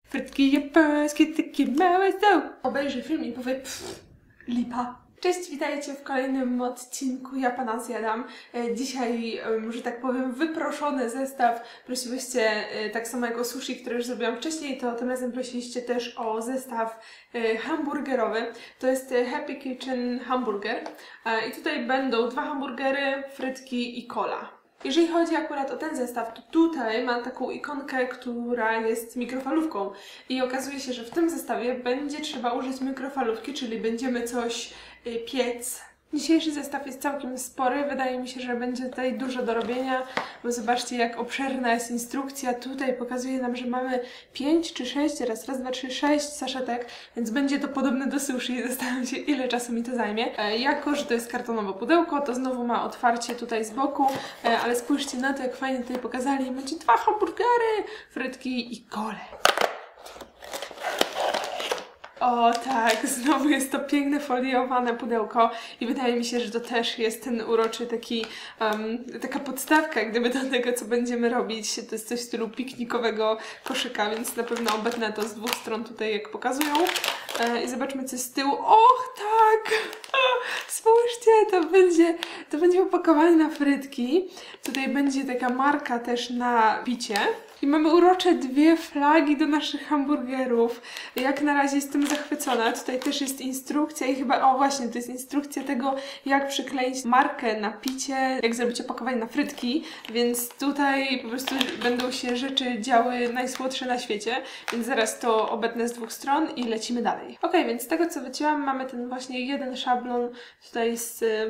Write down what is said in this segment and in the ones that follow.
Frytki japońskie, takie małe są. Obejrzy film i powie lipa. Cześć, witajcie w kolejnym odcinku Ja Pana Zjadam. Dzisiaj, że tak powiem, wyproszony zestaw. Prosiłyście tak samo jak o sushi, które już zrobiłam wcześniej, to tym razem prosiliście też o zestaw hamburgerowy. To jest Happy Kitchen Hamburger. I tutaj będą 2 hamburgery, frytki i cola. Jeżeli chodzi akurat o ten zestaw, to tutaj mam taką ikonkę, która jest mikrofalówką i okazuje się, że w tym zestawie będzie trzeba użyć mikrofalówki, czyli będziemy coś piec. Dzisiejszy zestaw jest całkiem spory, wydaje mi się, że będzie tutaj dużo do robienia, bo zobaczcie, jak obszerna jest instrukcja. Tutaj pokazuje nam, że mamy 5 czy 6, raz, 2, 3, 6 saszetek, więc będzie to podobne do sushi. Zastanawiam się, ile czasu mi to zajmie. Jako że to jest kartonowe pudełko, to znowu ma otwarcie tutaj z boku, ale spójrzcie na to, jak fajnie tutaj pokazali. Macie 2 hamburgery, frytki i kole. O tak, znowu jest to piękne foliowane pudełko i wydaje mi się, że to też jest ten uroczy taki, taka podstawka gdyby do tego, co będziemy robić. To jest coś w stylu piknikowego koszyka, więc na pewno obetnę to z 2 stron tutaj, jak pokazują. I zobaczmy, co z tyłu. Och, tak! Spójrzcie, to będzie opakowanie na frytki. Tutaj będzie taka marka też na picie. I mamy urocze 2 flagi do naszych hamburgerów. Jak na razie jestem zachwycona. Tutaj też jest instrukcja i chyba, o właśnie, to jest instrukcja tego, jak przykleić markę na picie, jak zrobić opakowanie na frytki, więc tutaj po prostu będą się rzeczy działy najsłodsze na świecie, więc zaraz to obetnę z 2 stron i lecimy dalej. Ok, więc z tego, co wycięłam, mamy ten właśnie jeden szablon tutaj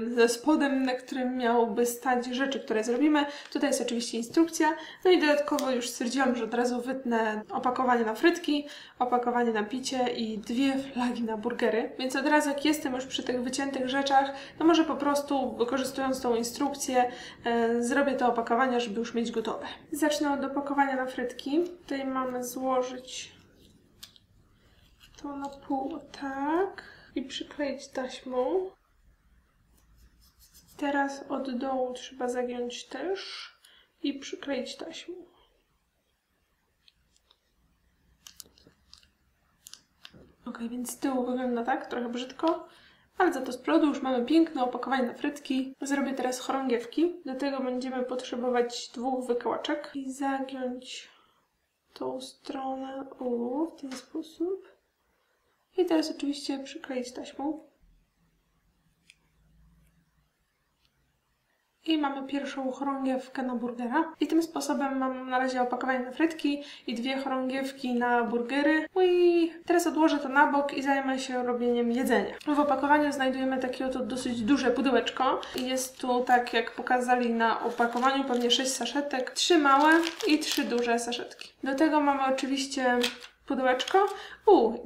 ze spodem, na którym miałoby stać rzeczy, które zrobimy. Tutaj jest oczywiście instrukcja, no i dodatkowo już stwierdziłam, że od razu wytnę opakowanie na frytki, opakowanie na picie i 2 flagi na burgery. Więc od razu, jak jestem już przy tych wyciętych rzeczach, to może po prostu, wykorzystując tą instrukcję, zrobię te opakowania, żeby już mieć gotowe. Zacznę od opakowania na frytki. Tutaj mamy złożyć to na pół, tak, i przykleić taśmą. Teraz od dołu trzeba zagiąć też i przykleić taśmą. Ok, więc z tyłu wygląda tak, trochę brzydko, ale za to z przodu już mamy piękne opakowanie na frytki. Zrobię teraz chorągiewki. Do tego będziemy potrzebować 2 wykałaczek i zagiąć tą stronę w ten sposób. I teraz oczywiście przykleić taśmą. I mamy pierwszą chorągiewkę na burgera. I tym sposobem mam na razie opakowanie na frytki i 2 chorągiewki na burgery. I teraz odłożę to na bok i zajmę się robieniem jedzenia. W opakowaniu znajdujemy takie oto dosyć duże pudełeczko. Jest tu, tak jak pokazali na opakowaniu, pewnie 6 saszetek. 3 małe i 3 duże saszetki. Do tego mamy oczywiście pudełeczko.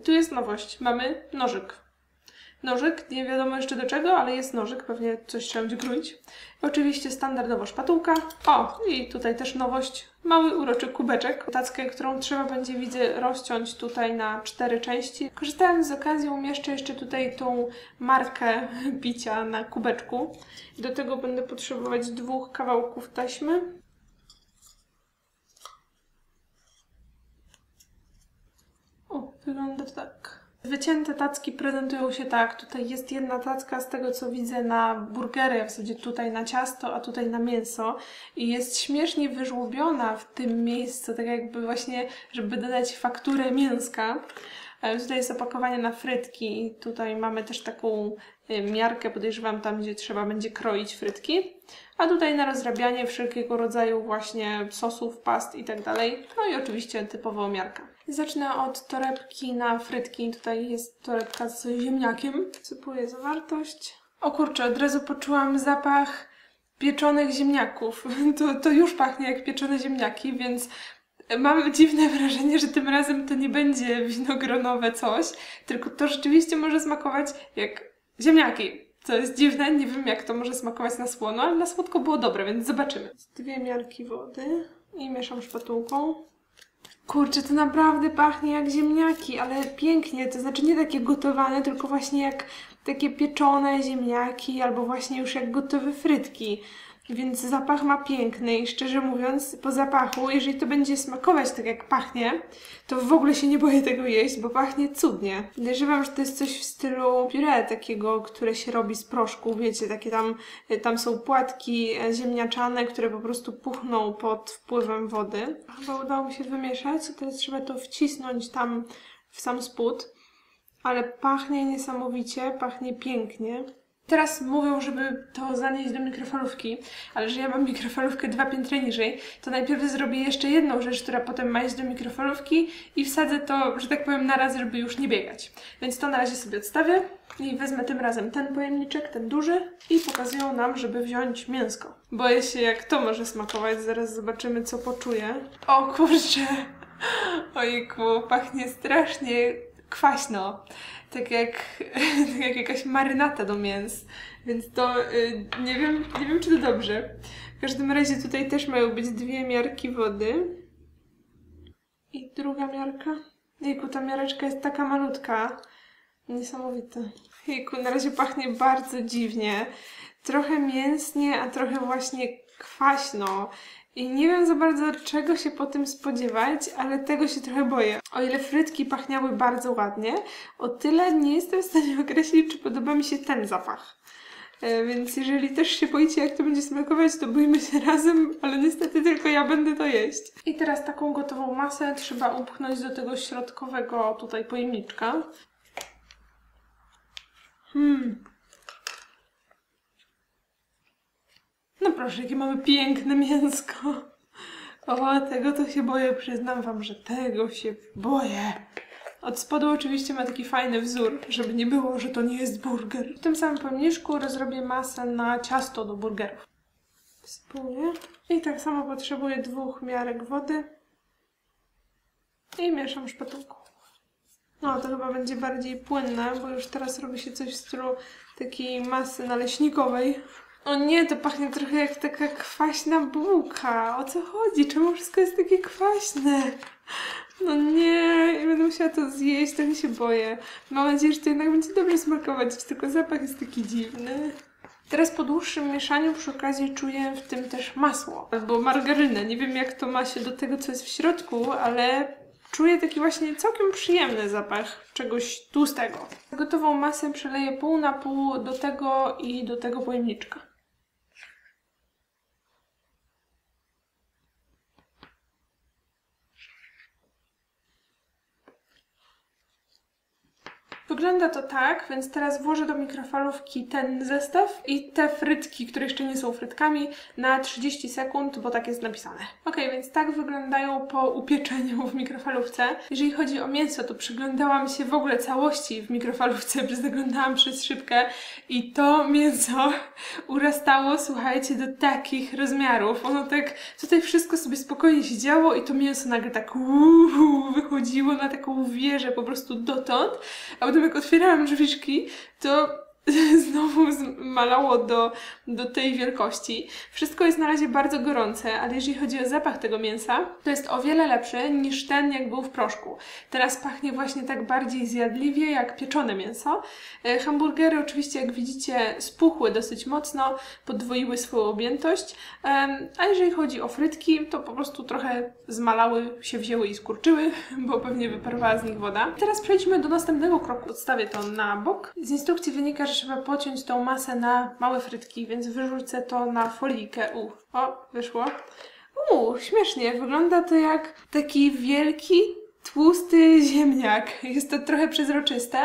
Tu jest nowość. Mamy nożyk. Nożyk, nie wiadomo jeszcze do czego, ale jest nożyk, pewnie coś trzeba będzie króić. Oczywiście standardowo szpatułka. I tutaj też nowość, mały uroczy kubeczek. Tackę, którą trzeba będzie, widzę, rozciąć tutaj na 4 części. Korzystając z okazji, umieszczę jeszcze tutaj tą markę picia na kubeczku. Do tego będę potrzebować 2 kawałków taśmy. Wygląda to tak. Wycięte tacki prezentują się tak. Tutaj jest jedna tacka z tego, co widzę, na burgery, w zasadzie tutaj na ciasto, a tutaj na mięso. I jest śmiesznie wyżłobiona w tym miejscu, tak jakby właśnie, żeby dodać fakturę mięska. Tutaj jest opakowanie na frytki i tutaj mamy też taką miarkę, podejrzewam, tam gdzie trzeba będzie kroić frytki. A tutaj na rozrabianie wszelkiego rodzaju właśnie sosów, past i tak dalej. No i oczywiście typowo miarka. Zacznę od torebki na frytki. Tutaj jest torebka z ziemniakiem. Wsypuję zawartość. O kurczę, od razu poczułam zapach pieczonych ziemniaków. To już pachnie jak pieczone ziemniaki, więc mam dziwne wrażenie, że tym razem to nie będzie winogronowe coś, tylko to rzeczywiście może smakować jak ziemniaki. Co jest dziwne, nie wiem, jak to może smakować na słono, ale na słodko było dobre, więc zobaczymy. 2 miarki wody i mieszam szpatułką. Kurczę, to naprawdę pachnie jak ziemniaki, ale pięknie, to znaczy nie takie gotowane, tylko właśnie jak takie pieczone ziemniaki, albo właśnie już jak gotowe frytki. Więc zapach ma piękny i szczerze mówiąc, po zapachu, jeżeli to będzie smakować tak jak pachnie, to w ogóle się nie boję tego jeść, bo pachnie cudnie. Podejrzewam, że to jest coś w stylu pióre takiego, które się robi z proszku, wiecie, takie tam są płatki ziemniaczane, które po prostu puchną pod wpływem wody. Chyba udało mi się wymieszać i teraz trzeba to wcisnąć tam w sam spód, ale pachnie niesamowicie, pachnie pięknie. Teraz mówią, żeby to zanieść do mikrofalówki, ale że ja mam mikrofalówkę 2 piętra niżej, to najpierw zrobię jeszcze jedną rzecz, która potem ma iść do mikrofalówki i wsadzę to, że tak powiem, na raz, żeby już nie biegać. Więc to na razie sobie odstawię i wezmę tym razem ten pojemniczek, ten duży i pokazują nam, żeby wziąć mięsko. Boję się, jak to może smakować, zaraz zobaczymy, co poczuję. O kurczę! Ojku, pachnie strasznie kwaśno. Tak jak jakaś marynata do mięs, więc to nie wiem, czy to dobrze. W każdym razie tutaj też mają być 2 miarki wody i druga miarka. Jejku, ta miareczka jest taka malutka. Niesamowite. Jejku, na razie pachnie bardzo dziwnie. Trochę mięsnie, a trochę właśnie kwaśno. I nie wiem za bardzo, czego się po tym spodziewać, ale tego się trochę boję. O ile frytki pachniały bardzo ładnie, o tyle nie jestem w stanie określić, czy podoba mi się ten zapach. Więc jeżeli też się boicie, jak to będzie smakować, to bójmy się razem, ale niestety tylko ja będę to jeść. I teraz taką gotową masę trzeba upchnąć do tego środkowego tutaj pojemniczka. No proszę, jakie mamy piękne mięsko. O, tego to się boję, przyznam wam, że tego się boję. Od spodu oczywiście ma taki fajny wzór, żeby nie było, że to nie jest burger. W tym samym pojemniczku rozrobię masę na ciasto do burgerów. Wsypuję. I tak samo potrzebuję 2 miarek wody. I mieszam szpatułką. No, to chyba będzie bardziej płynne, bo już teraz robi się coś w stylu takiej masy naleśnikowej. O nie, to pachnie trochę jak taka kwaśna bułka. O co chodzi? Czemu wszystko jest takie kwaśne? No nie, będę musiała to zjeść, trochę się boję. Mam nadzieję, że to jednak będzie dobrze smakować, tylko zapach jest taki dziwny. Teraz po dłuższym mieszaniu przy okazji czuję w tym też masło albo margarynę. Nie wiem, jak to ma się do tego, co jest w środku, ale czuję taki właśnie całkiem przyjemny zapach czegoś tłustego. Gotową masę przeleję pół na pół do tego i do tego pojemniczka. Wygląda to tak, więc teraz włożę do mikrofalówki ten zestaw i te frytki, które jeszcze nie są frytkami, na 30 sekund, bo tak jest napisane. Ok, więc tak wyglądają po upieczeniu w mikrofalówce. Jeżeli chodzi o mięso, to przyglądałam się w ogóle całości w mikrofalówce, zaglądałam przez szybkę i to mięso urastało, słuchajcie, do takich rozmiarów. Ono tak tutaj wszystko sobie spokojnie się działo i to mięso nagle tak wychodziło na taką wieżę po prostu dotąd, a potem jak otwierałam drzwiczki, to znowu zmalało do tej wielkości. Wszystko jest na razie bardzo gorące, ale jeżeli chodzi o zapach tego mięsa, to jest o wiele lepszy niż ten, jak był w proszku. Teraz pachnie właśnie tak bardziej zjadliwie, jak pieczone mięso. Hamburgery oczywiście, jak widzicie, spuchły dosyć mocno, podwoiły swoją objętość, a jeżeli chodzi o frytki, to po prostu trochę zmalały, się wzięły i skurczyły, bo pewnie wyparowała z nich woda. Teraz przejdźmy do następnego kroku. Odstawię to na bok. Z instrukcji wynika, że trzeba pociąć tą masę na małe frytki, więc wyrzucę to na folijkę. O, wyszło. Śmiesznie. Wygląda to jak taki wielki, tłusty ziemniak. Jest to trochę przezroczyste.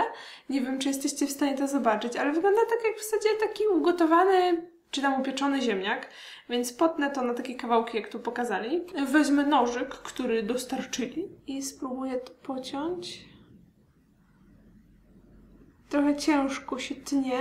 Nie wiem, czy jesteście w stanie to zobaczyć, ale wygląda tak jak w zasadzie taki ugotowany, czy tam upieczony ziemniak. Więc potnę to na takie kawałki, jak tu pokazali. Wezmę nożyk, który dostarczyli i spróbuję to pociąć. Trochę ciężko się tnie.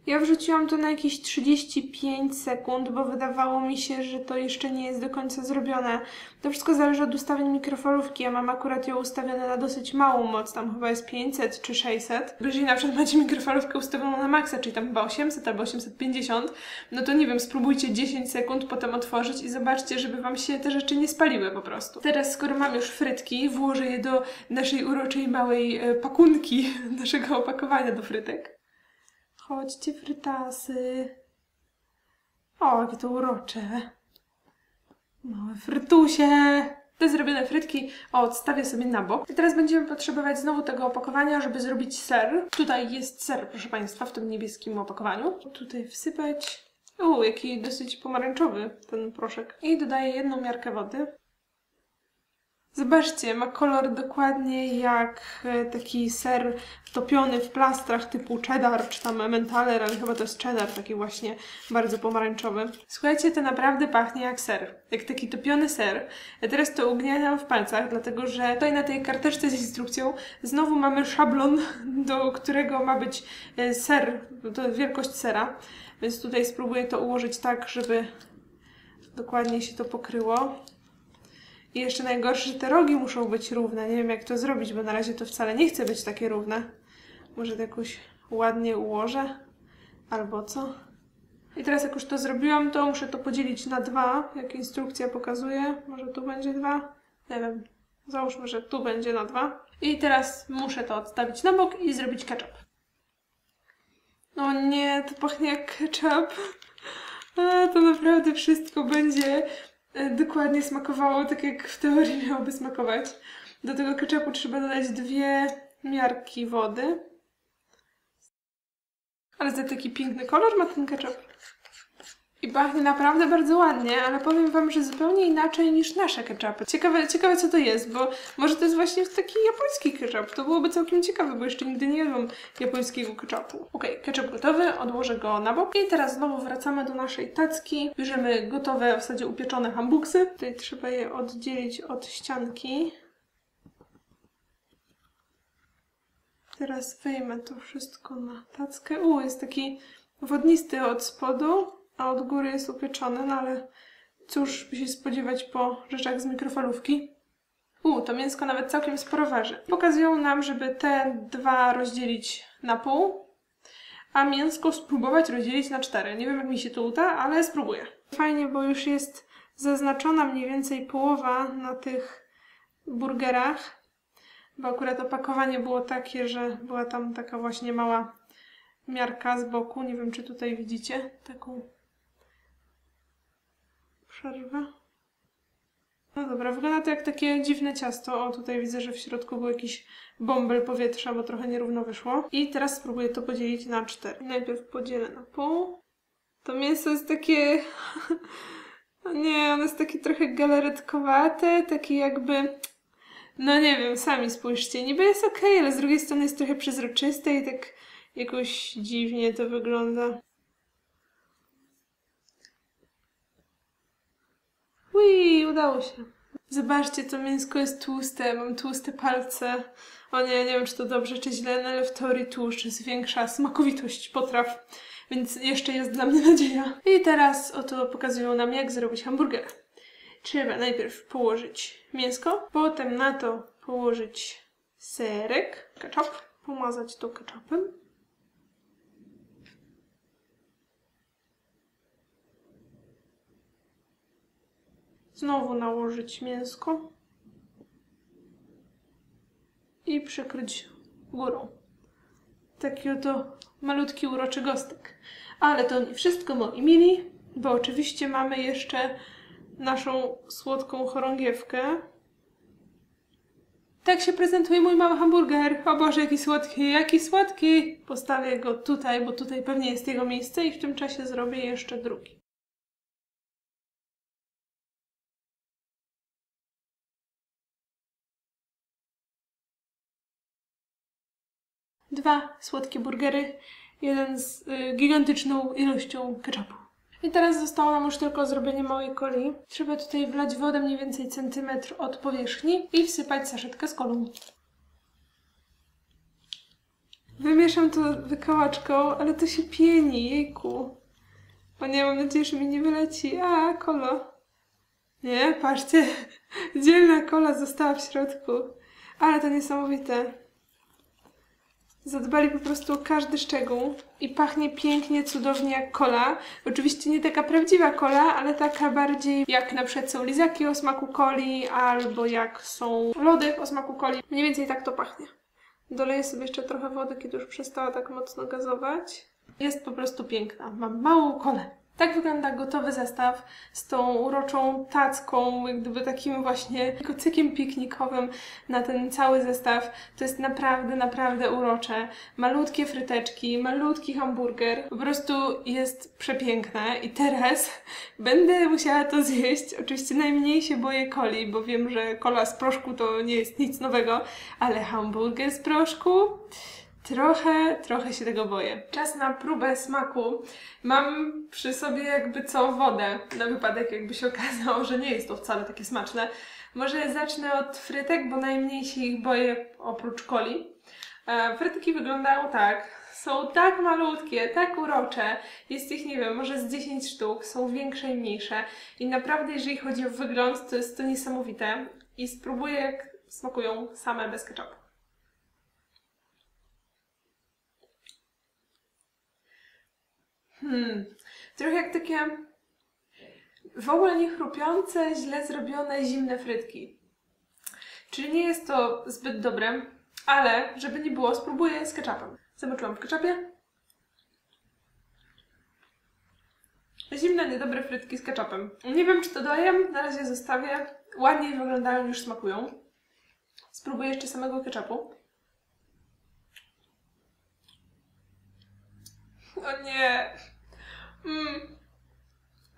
Ja wrzuciłam to na jakieś 35 sekund, bo wydawało mi się, że to jeszcze nie jest do końca zrobione. To wszystko zależy od ustawień mikrofalówki. Ja mam akurat ją ustawione na dosyć małą moc, tam chyba jest 500 czy 600. Jeżeli na przykład macie mikrofalówkę ustawioną na maksa, czyli tam chyba 800 albo 850, no to nie wiem, spróbujcie 10 sekund potem otworzyć i zobaczcie, żeby wam się te rzeczy nie spaliły po prostu. Teraz, skoro mam już frytki, włożę je do naszej uroczej małej pakunki, naszego opakowania do frytek. Chodźcie, frytasy. O, jakie to urocze. Małe frytusie. Te zrobione frytki odstawię sobie na bok. I teraz będziemy potrzebować znowu tego opakowania, żeby zrobić ser. Tutaj jest ser, proszę Państwa, w tym niebieskim opakowaniu. Tutaj wsypać. Jaki dosyć pomarańczowy ten proszek. I dodaję 1 miarkę wody. Zobaczcie, ma kolor dokładnie jak taki ser topiony w plastrach typu cheddar, czy tam Emmentaler, ale chyba to jest cheddar, taki właśnie bardzo pomarańczowy. Słuchajcie, to naprawdę pachnie jak ser, jak taki topiony ser. Ja teraz to ugniatam w palcach, dlatego że tutaj na tej karteczce z instrukcją znowu mamy szablon, do którego ma być ser, to wielkość sera, więc tutaj spróbuję to ułożyć tak, żeby dokładnie się to pokryło. I jeszcze najgorsze, że te rogi muszą być równe. Nie wiem, jak to zrobić, bo na razie to wcale nie chce być takie równe. Może to jakoś ładnie ułożę? Albo co? I teraz jak już to zrobiłam, to muszę to podzielić na 2, jak instrukcja pokazuje. Może tu będzie 2? Nie wiem. Załóżmy, że tu będzie na 2. I teraz muszę to odstawić na bok i zrobić ketchup. O nie, to pachnie jak ketchup. To naprawdę wszystko będzie dokładnie smakowało tak, jak w teorii miałoby smakować. Do tego ketchupu trzeba dodać 2 miarki wody. Ale za taki piękny kolor ma ten ketchup. I pachnie naprawdę bardzo ładnie, ale powiem Wam, że zupełnie inaczej niż nasze ketchupy. Ciekawe co to jest, bo może to jest właśnie taki japoński ketchup. To byłoby całkiem ciekawe, bo jeszcze nigdy nie jadłam japońskiego ketchupu. Okej, ketchup gotowy, odłożę go na bok. I teraz znowu wracamy do naszej tacki. Bierzemy gotowe, w zasadzie upieczone hambugsy. Tutaj trzeba je oddzielić od ścianki. Teraz wyjmę to wszystko na tackę. Jest taki wodnisty od spodu, a od góry jest upieczony, no ale cóż by się spodziewać po rzeczach z mikrofalówki. To mięsko nawet całkiem sporo waży. Pokazują nam, żeby te 2 rozdzielić na pół, a mięsko spróbować rozdzielić na 4. Nie wiem, jak mi się to uda, ale spróbuję. Fajnie, bo już jest zaznaczona mniej więcej połowa na tych burgerach, bo akurat opakowanie było takie, że była tam taka właśnie mała miarka z boku. Nie wiem, czy tutaj widzicie taką przerwę. No dobra, wygląda to jak takie dziwne ciasto. Tutaj widzę, że w środku był jakiś bąbel powietrza, bo trochę nierówno wyszło. I teraz spróbuję to podzielić na 4. Najpierw podzielę na pół. To mięso jest takie... nie, ono jest takie trochę galaretkowate, takie jakby... No nie wiem, sami spójrzcie. Niby jest okej, ale z drugiej strony jest trochę przezroczyste i tak jakoś dziwnie to wygląda. Udało się. Zobaczcie, to mięsko jest tłuste, mam tłuste palce. O nie wiem, czy to dobrze, czy źle, no ale w teorii tłuszcz zwiększa smakowitość potraw, więc jeszcze jest dla mnie nadzieja. I teraz oto pokazują nam, jak zrobić hamburgera. Trzeba najpierw położyć mięsko, potem na to położyć serek, ketchup, pomazać to ketchupem. Znowu nałożyć mięsko i przykryć górą. Taki oto malutki, uroczy gostek. Ale to nie wszystko, moi mili, bo oczywiście mamy jeszcze naszą słodką chorągiewkę. Tak się prezentuje mój mały hamburger. O Boże, jaki słodki, jaki słodki! Postawię go tutaj, bo tutaj pewnie jest jego miejsce i w tym czasie zrobię jeszcze drugi. 2 słodkie burgery, jeden z gigantyczną ilością ketchupu. I teraz zostało nam już tylko zrobienie małej coli. Trzeba tutaj wlać wodę mniej więcej centymetr od powierzchni i wsypać saszetkę z kolą. Wymieszam to wykałaczką, ale to się pieni, jejku. O nie, mam nadzieję, że mi nie wyleci. Kolo. Nie, patrzcie, dzielna kola została w środku. Ale to niesamowite. Zadbali po prostu o każdy szczegół i pachnie pięknie, cudownie jak kola. Oczywiście nie taka prawdziwa kola, ale taka bardziej jak na przykład są lizaki o smaku coli albo jak są lody o smaku coli. Mniej więcej tak to pachnie. Doleję sobie jeszcze trochę wody, kiedy już przestała tak mocno gazować. Jest po prostu piękna. Mam małą kolę. Tak wygląda gotowy zestaw z tą uroczą tacką, jak gdyby takim właśnie kocykiem piknikowym na ten cały zestaw. To jest naprawdę, naprawdę urocze. Malutkie fryteczki, malutki hamburger. Po prostu jest przepiękne i teraz będę musiała to zjeść. Oczywiście najmniej się boję coli, bo wiem, że cola z proszku to nie jest nic nowego, ale hamburger z proszku? Trochę się tego boję. Czas na próbę smaku. Mam przy sobie jakby co wodę, na wypadek jakby się okazało, że nie jest to wcale takie smaczne. Może zacznę od frytek, bo najmniej się ich boję oprócz coli. Frytki wyglądają tak. Są tak malutkie, tak urocze. Jest ich, nie wiem, może z 10 sztuk. Są większe i mniejsze. I naprawdę, jeżeli chodzi o wygląd, to jest to niesamowite. I spróbuję, jak smakują same bez ketchupu. Trochę jak takie w ogóle nie chrupiące, źle zrobione, zimne frytki. Czyli nie jest to zbyt dobre, ale żeby nie było, spróbuję z ketchupem. Zobaczyłam w ketchupie. Zimne, niedobre frytki z ketchupem. Nie wiem, czy to dojem, na razie zostawię. Ładniej wyglądają niż smakują. Spróbuję jeszcze samego ketchupu. O nie!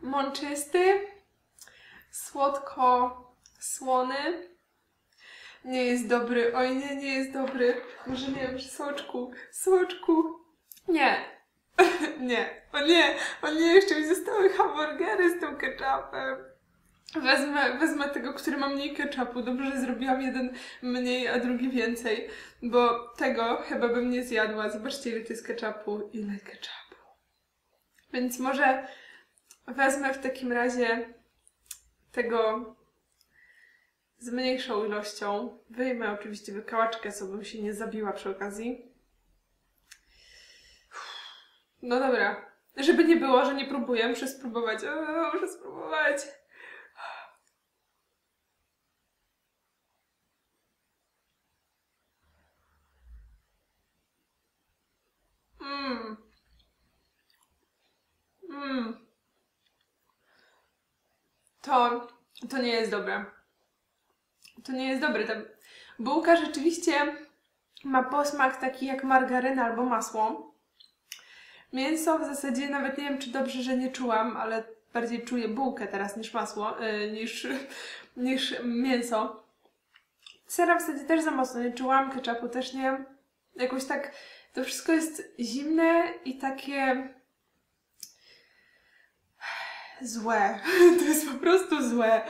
Mączysty, słodko-słony. Nie jest dobry. Oj nie, nie jest dobry. Może nie wiem, soczku. Nie. Nie. O nie, jeszcze mi zostały hamburgery z tym ketchupem. Wezmę tego, który ma mniej ketchupu. Dobrze, że zrobiłam jeden mniej, a drugi więcej. Bo tego chyba bym nie zjadła. Zobaczcie, ile to jest ketchupu. Ile ketchupu. Więc może wezmę w takim razie tego z mniejszą ilością. Wyjmę oczywiście wykałaczkę, co bym się nie zabiła przy okazji. No dobra. Żeby nie było, że nie próbuję, muszę spróbować. Muszę spróbować. To nie jest dobre. To nie jest dobre. Ta bułka rzeczywiście ma posmak taki jak margaryna albo masło. Mięso w zasadzie nawet nie wiem, czy dobrze, że nie czułam, ale bardziej czuję bułkę teraz niż masło, niż mięso. Sera w zasadzie też za mocno nie czułam, ketchupu też nie. Jakoś tak to wszystko jest zimne i takie złe. To jest po prostu złe.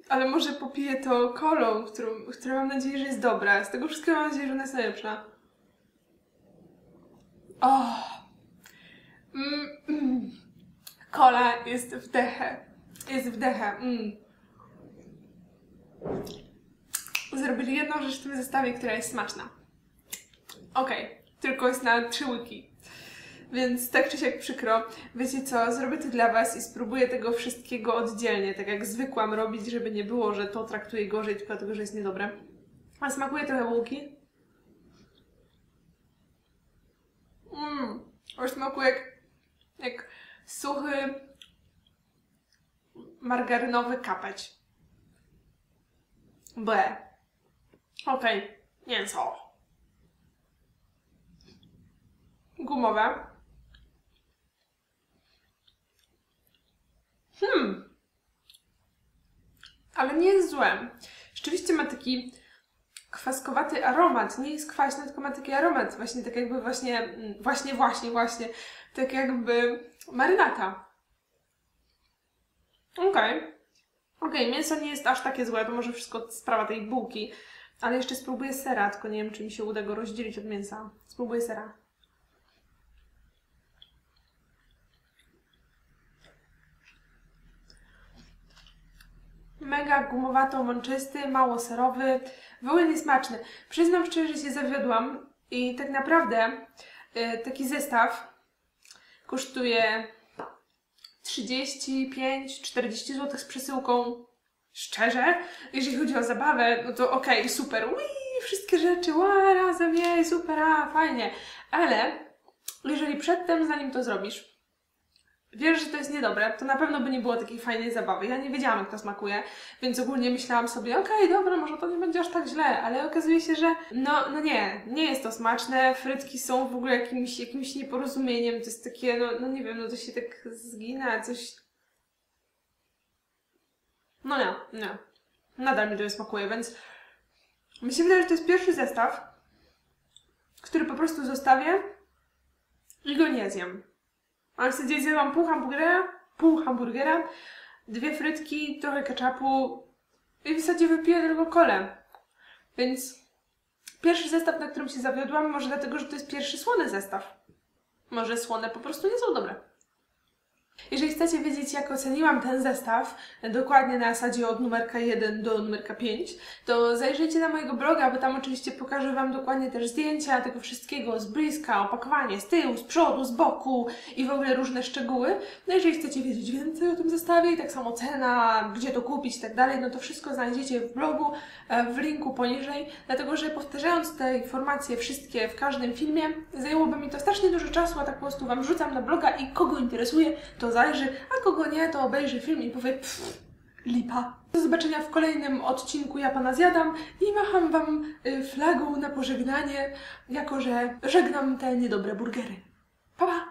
Ale może popiję to kolą, która mam nadzieję, że jest dobra. Z tego wszystkiego mam nadzieję, że ona jest najlepsza. Kola jest w dechę. Jest w dechę. Zrobili jedną rzecz w tym zestawie, która jest smaczna. Okej, tylko jest na 3 łyki. Więc tak czy siak przykro. Wiecie co, zrobię to dla Was i spróbuję tego wszystkiego oddzielnie, tak jak zwykłam robić, żeby nie było, że to traktuję gorzej tylko dlatego, że jest niedobre. A smakuje trochę bułki. Smakuje jak suchy, margarynowy kapeć. Ble. Okej, mięso. Gumowe. Ale nie jest złe. Rzeczywiście ma taki kwaskowaty aromat. Nie jest kwaśny, tylko ma taki aromat. Właśnie tak jakby właśnie. Tak jakby marynata. Okej, mięso nie jest aż takie złe, to może wszystko sprawa tej bułki. Ale jeszcze spróbuję sera, tylko nie wiem, czy mi się uda go rozdzielić od mięsa. Spróbuję sera. Mega gumowato-mączysty, mało serowy, w ogóle niesmaczny. Przyznam szczerze, że się zawiodłam i tak naprawdę taki zestaw kosztuje 35-40 zł z przesyłką. Szczerze, jeżeli chodzi o zabawę, no to okej, super, wszystkie rzeczy, razem, jej, super, fajnie. Ale jeżeli przedtem, zanim to zrobisz, wiesz, że to jest niedobre, to na pewno by nie było takiej fajnej zabawy. Ja nie wiedziałam, jak to smakuje, więc ogólnie myślałam sobie, okej, dobra, może to nie będzie aż tak źle, ale okazuje się, że no nie jest to smaczne, frytki są w ogóle jakimś nieporozumieniem, to jest takie, no nie wiem, no to się tak zgina, coś... No nie. Nadal mi to nie smakuje, więc mi się wydaje, że to jest pierwszy zestaw, który po prostu zostawię i go nie zjem. A w zasadzie zjadłam pół hamburgera, 2 frytki, trochę ketchupu i w zasadzie wypiję tylko kolę. Więc pierwszy zestaw, na którym się zawiodłam, może dlatego, że to jest pierwszy słony zestaw. Może słone po prostu nie są dobre. Jeżeli chcecie wiedzieć, jak oceniłam ten zestaw, dokładnie na zasadzie od numerka 1 do numerka 5, to zajrzyjcie na mojego bloga, bo tam oczywiście pokażę Wam dokładnie też zdjęcia tego wszystkiego z bliska, opakowanie z tyłu, z przodu, z boku i w ogóle różne szczegóły. No jeżeli chcecie wiedzieć więcej o tym zestawie i tak samo cena, gdzie to kupić i tak dalej, no to wszystko znajdziecie w blogu, w linku poniżej, dlatego że powtarzając te informacje wszystkie w każdym filmie, zajęłoby mi to strasznie dużo czasu, a tak po prostu Wam rzucam na bloga i kogo interesuje, to zajrzy, a kogo nie, to obejrzy film i powie lipa. Do zobaczenia w kolejnym odcinku Ja Pana Zjadam i macham Wam flagą na pożegnanie, jako że żegnam te niedobre burgery. Pa, pa!